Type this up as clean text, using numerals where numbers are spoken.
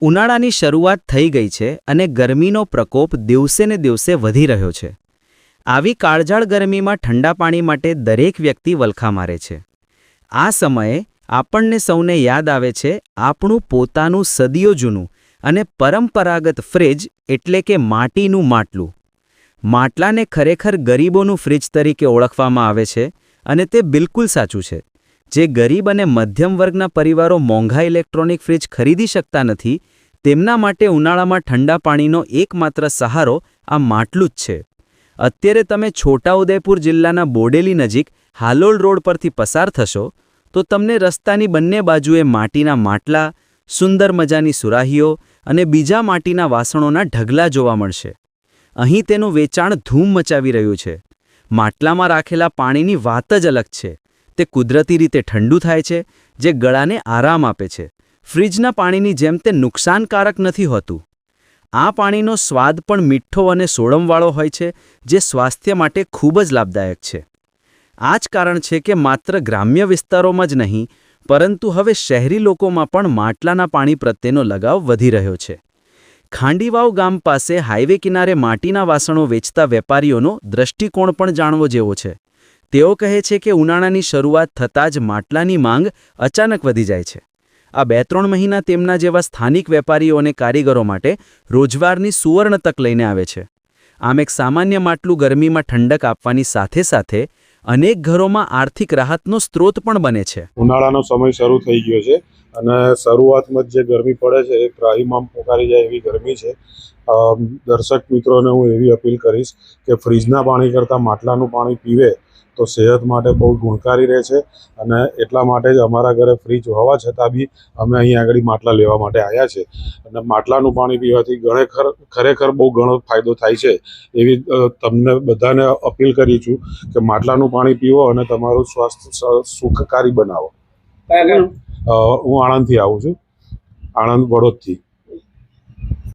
ઉનાળાની શરૂઆત થઈ ગઈ છે અને ગરમીનો પ્રકોપ દિવસે ને દિવસે વધી રહ્યો છે. આવી કાળઝાળ ગરમીમાં ઠંડા પાણી માટે દરેક વ્યક્તિ વલખા મારે છે. આ સમયે આપણને સૌને યાદ આવે છે આપણું પોતાનું સદીઓ જૂનું અને પરંપરાગત ફ્રિજ એટલે કે માટીનું માટલું. માટલાને ખરેખર ગરીબોનું ફ્રિજ તરીકે ઓળખવામાં આવે છે અને તે બિલકુલ સાચું છે. જે ગરીબ અને મધ્યમ વર્ગના પરિવારો મોંઘા ઇલેક્ટ્રોનિક ફ્રિજ ખરીદી શકતા નથી, તેમના માટે ઉનાળામાં ઠંડા પાણીનો એકમાત્ર સહારો આ માટલું જ છે. અત્યારે તમે છોટાઉદેપુર જિલ્લાના બોડેલી નજીક હાલોલ રોડ પરથી પસાર થશો તો તમને રસ્તાની બંને બાજુએ માટીના માટલા, સુંદર મજાની સુરાહીઓ અને બીજા માટીના વાસણોના ઢગલા જોવા મળશે. અહીં તેનું વેચાણ ધૂમ મચાવી રહ્યું છે. માટલામાં રાખેલા પાણીની વાત જ અલગ છે. તે કુદરતી રીતે ઠંડુ થાય છે, જે ગળાને આરામ આપે છે. ફ્રિજના પાણીની જેમ તે નુકસાનકારક નથી હોતું. આ પાણીનો સ્વાદ પણ મીઠો અને સોડમવાળો હોય છે, જે સ્વાસ્થ્ય માટે ખૂબ જ લાભદાયક છે. આ જ કારણ છે કે માત્ર ગ્રામ્ય વિસ્તારોમાં જ નહીં, પરંતુ હવે શહેરી લોકોમાં પણ માટલાના પાણી પ્રત્યેનો લગાવ વધી રહ્યો છે. ખાંડીવાવ ગામ પાસે હાઈવે કિનારે માટીના વાસણો વેચતા વેપારીઓનો દ્રષ્ટિકોણ પણ જાણવો જેવો છે. તેઓ કહે છે કે ઉનાળાની શરૂઆત થતાં જ માટલાની માંગ અચાનક વધી જાય છે. આ 2-3 મહિના તેમના જેવા સ્થાનિક વેપારીઓ અને કારીગરો માટે રોજગારની સુવર્ણ તક લઈને આવે છે. આમ એક સામાન્ય માટલું ગરમીમાં ઠંડક આપવાની સાથે સાથે અનેક ઘરોમાં આર્થિક રાહતનો સ્ત્રોત પણ બને છે. ઉનાળાનો સમય શરૂ થઈ ગયો છે અને શરૂઆતમાં જે ગરમી પડે છે એ ત્રાહિમામ પોકારી જાય એવી ગરમી છે. દર્શક મિત્રોને હું એવી અપીલ કરીશ કે ફ્રીજના પાણી કરતાં માટલાનું પાણી પીવે તો સેહત માટે બહુ ગુણકારી રહે છે. અને એટલા માટે જ અમારા ઘરે ફ્રીજ હોવા છતાં બી અમે અહીં આગળ માટલા લેવા માટે આવ્યા છે. અને માટલાનું પાણી પીવાથી ખરેખર બહુ ઘણો ફાયદો થાય છે. એવી તમને બધાને અપીલ કરી છું કે માટલાનું પાણી પીવો અને તમારું સ્વાસ્થ્ય સુખકારી બનાવો. હું આણંદથી આવું છું, આણંદ વડોદથી.